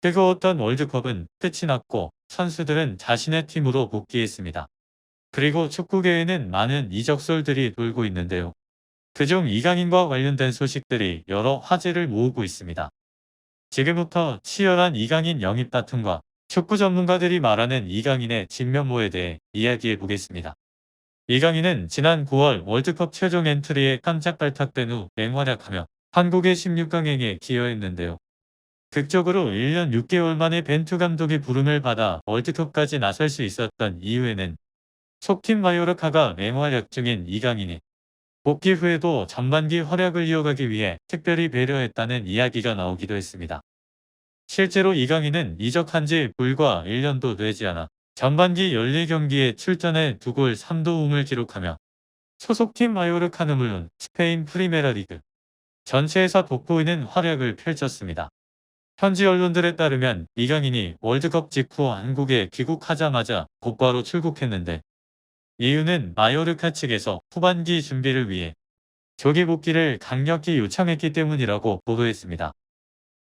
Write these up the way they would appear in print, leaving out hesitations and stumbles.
뜨거웠던 월드컵은 끝이 났고 선수들은 자신의 팀으로 복귀했습니다. 그리고 축구계에는 많은 이적설들이 돌고 있는데요. 그중 이강인과 관련된 소식들이 여러 화제를 모으고 있습니다. 지금부터 치열한 이강인 영입 다툼과 축구 전문가들이 말하는 이강인의 진면모에 대해 이야기해 보겠습니다. 이강인은 지난 9월 월드컵 최종 엔트리에 깜짝 발탁된 후 맹활약하며 한국의 16강행에 기여했는데요. 극적으로 1년 6개월 만에 벤투 감독의 부름을 받아 월드컵까지 나설 수 있었던 이유에는 속팀 마요르카가 맹활약 중인 이강인이 복귀 후에도 전반기 활약을 이어가기 위해 특별히 배려했다는 이야기가 나오기도 했습니다. 실제로 이강인은 이적한 지 불과 1년도 되지 않아 전반기 14경기에 출전해 2골 3도움을 기록하며 소속팀 마요르카는 물론 스페인 프리메라 리그 전체에서 돋보이는 활약을 펼쳤습니다. 현지 언론들에 따르면 이강인이 월드컵 직후 한국에 귀국하자마자 곧바로 출국했는데 이유는 마요르카 측에서 후반기 준비를 위해 조기 복귀를 강력히 요청했기 때문이라고 보도했습니다.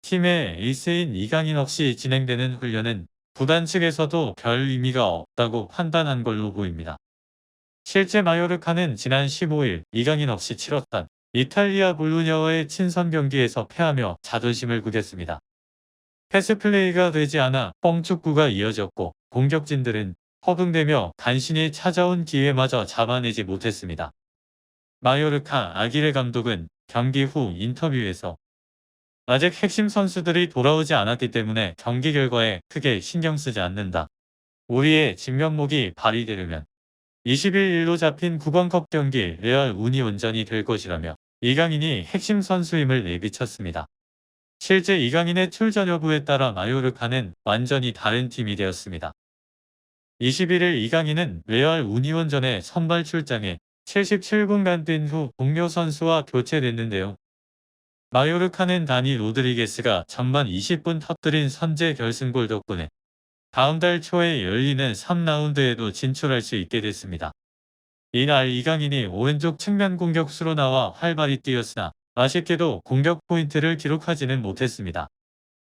팀의 에이스인 이강인 없이 진행되는 훈련은 구단 측에서도 별 의미가 없다고 판단한 걸로 보입니다. 실제 마요르카는 지난 15일 이강인 없이 치렀던 이탈리아 볼로냐와의 친선 경기에서 패하며 자존심을 구겼습니다. 패스플레이가 되지 않아 뻥축구가 이어졌고 공격진들은 허둥대며 간신히 찾아온 기회마저 잡아내지 못했습니다. 마요르카 아기레 감독은 경기 후 인터뷰에서 아직 핵심 선수들이 돌아오지 않았기 때문에 경기 결과에 크게 신경 쓰지 않는다. 우리의 진면목이 발휘되려면 20일 일로 잡힌 9번컵 경기 레알 우니온전이 될 것이라며 이강인이 핵심 선수임을 내비쳤습니다. 실제 이강인의 출전 여부에 따라 마요르카는 완전히 다른 팀이 되었습니다. 21일 이강인은 레알 우니온전에 선발 출장해 77분간 뛴 후 동료 선수와 교체됐는데요. 마요르카는 다니 로드리게스가 전반 20분 터뜨린 선제 결승골 덕분에 다음 달 초에 열리는 3라운드에도 진출할 수 있게 됐습니다. 이날 이강인이 오른쪽 측면 공격수로 나와 활발히 뛰었으나 아쉽게도 공격 포인트를 기록하지는 못했습니다.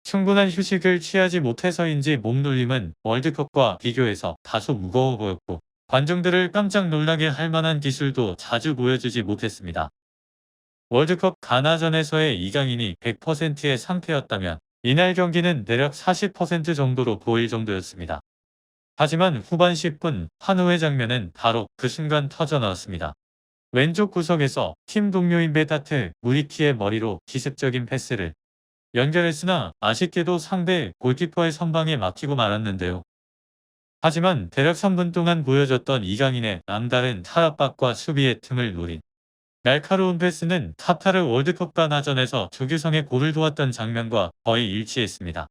충분한 휴식을 취하지 못해서인지 몸놀림은 월드컵과 비교해서 다소 무거워 보였고 관중들을 깜짝 놀라게 할 만한 기술도 자주 보여주지 못했습니다. 월드컵 가나전에서의 이강인이 100%의 상태였다면 이날 경기는 대략 40% 정도로 보일 정도였습니다. 하지만 후반 10분 환호의 장면은 바로 그 순간 터져나왔습니다. 왼쪽 구석에서 팀 동료인 베타트 무리키의 머리로 기습적인 패스를 연결했으나 아쉽게도 상대 골키퍼의 선방에 막히고 말았는데요. 하지만 대략 3분 동안 보여줬던 이강인의 남다른 탈압박과 수비의 틈을 노린 날카로운 패스는 카타르 월드컵 가나전에서 조규성의 골을 도왔던 장면과 거의 일치했습니다.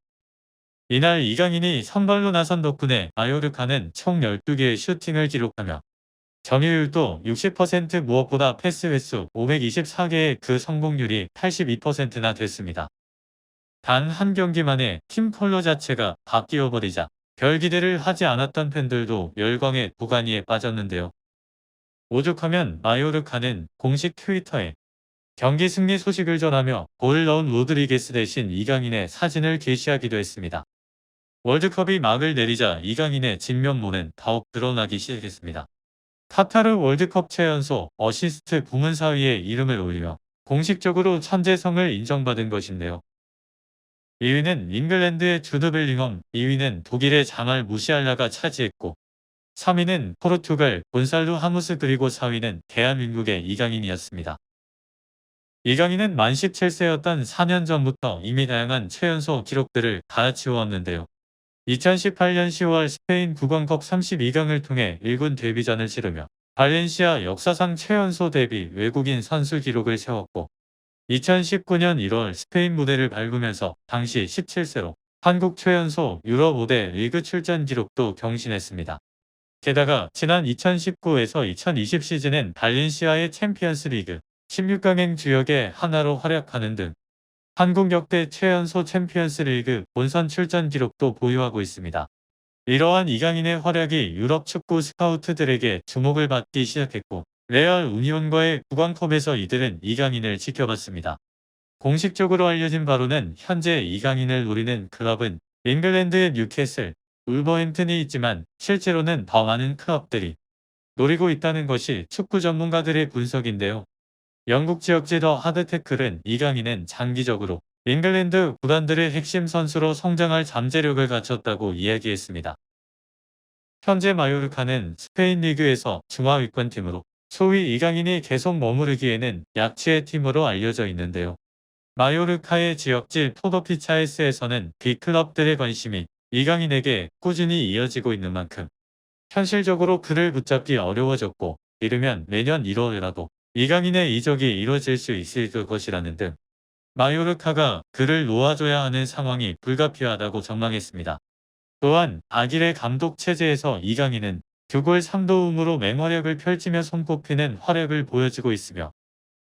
이날 이강인이 선발로 나선 덕분에 마요르카는 총 12개의 슈팅을 기록하며 점유율도 60% 무엇보다 패스 횟수 524개의 그 성공률이 82%나 됐습니다. 단 한 경기만에 팀 컬러 자체가 바뀌어버리자 별 기대를 하지 않았던 팬들도 열광의 도가니에 빠졌는데요. 오죽하면 마요르카는 공식 트위터에 경기 승리 소식을 전하며 골을 넣은 로드리게스 대신 이강인의 사진을 게시하기도 했습니다. 월드컵이 막을 내리자 이강인의 진면모는 더욱 드러나기 시작했습니다. 카타르 월드컵 최연소 어시스트 부문 4위에 이름을 올리며 공식적으로 천재성을 인정받은 것인데요. 2위는 잉글랜드의 주드 벨링엄, 2위는 독일의 자말 무시알라가 차지했고 3위는 포르투갈 곤살루 하무스 그리고 4위는 대한민국의 이강인이었습니다. 이강인은 만 17세였던 4년 전부터 이미 다양한 최연소 기록들을 갈아치웠는데요. 2018년 10월 스페인 9강컵 32강을 통해 1군 데뷔전을 치르며 발렌시아 역사상 최연소 데뷔 외국인 선수 기록을 세웠고 2019년 1월 스페인 무대를 밟으면서 당시 17세로 한국 최연소 유럽 5대 리그 출전 기록도 경신했습니다. 게다가 지난 2019에서 2020 시즌엔 발렌시아의 챔피언스 리그 16강행 주역의 하나로 활약하는 등 한국 역대 최연소 챔피언스 리그 본선 출전 기록도 보유하고 있습니다. 이러한 이강인의 활약이 유럽 축구 스카우트들에게 주목을 받기 시작했고 레알 우니온과의 9강컵에서 이들은 이강인을 지켜봤습니다. 공식적으로 알려진 바로는 현재 이강인을 노리는 클럽은 잉글랜드의 뉴캐슬, 울버햄튼이 있지만 실제로는 더 많은 클럽들이 노리고 있다는 것이 축구 전문가들의 분석인데요. 영국 지역지 더 하드태클은 이강인은 장기적으로 잉글랜드 구단들의 핵심 선수로 성장할 잠재력을 갖췄다고 이야기했습니다. 현재 마요르카는 스페인 리그에서 중하위권팀으로 소위 이강인이 계속 머무르기에는 약치의 팀으로 알려져 있는데요. 마요르카의 지역지 토도피차에스에서는 빅클럽들의 관심이 이강인에게 꾸준히 이어지고 있는 만큼 현실적으로 그를 붙잡기 어려워졌고 이르면 내년 1월이라도 이강인의 이적이 이뤄질 수 있을 것이라는 등 마요르카가 그를 놓아줘야 하는 상황이 불가피하다고 전망했습니다. 또한 아길의 감독 체제에서 이강인은 6골 3도움으로 맹활약을 펼치며 손꼽히는 활약을 보여주고 있으며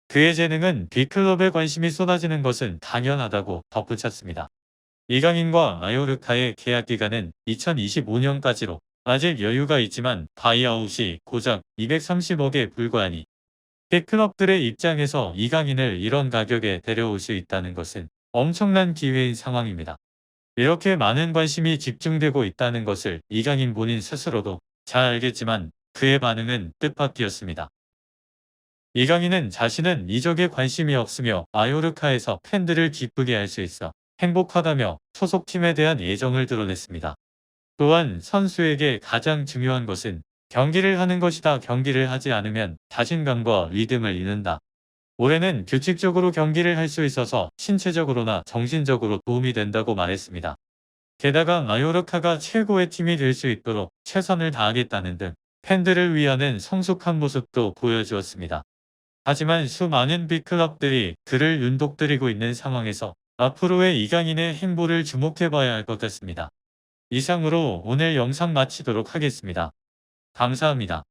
그의 재능은 빅클럽에 관심이 쏟아지는 것은 당연하다고 덧붙였습니다. 이강인과 마요르카의 계약 기간은 2025년까지로 아직 여유가 있지만 바이아웃이 고작 230억에 불과하니 빅클럽들의 입장에서 이강인을 이런 가격에 데려올 수 있다는 것은 엄청난 기회인 상황입니다. 이렇게 많은 관심이 집중되고 있다는 것을 이강인 본인 스스로도 잘 알겠지만 그의 반응은 뜻밖이었습니다. 이강인은 자신은 이적에 관심이 없으며 마요르카에서 팬들을 기쁘게 할 수 있어 행복하다며 소속팀에 대한 애정을 드러냈습니다. 또한 선수에게 가장 중요한 것은 경기를 하는 것이다. 경기를 하지 않으면 자신감과 리듬을 잃는다. 올해는 규칙적으로 경기를 할 수 있어서 신체적으로나 정신적으로 도움이 된다고 말했습니다. 게다가 마요르카가 최고의 팀이 될 수 있도록 최선을 다하겠다는 등 팬들을 위하는 성숙한 모습도 보여주었습니다. 하지만 수많은 빅클럽들이 그를 윤독들이고 있는 상황에서 앞으로의 이강인의 행보를 주목해봐야 할 것 같습니다. 이상으로 오늘 영상 마치도록 하겠습니다. 감사합니다.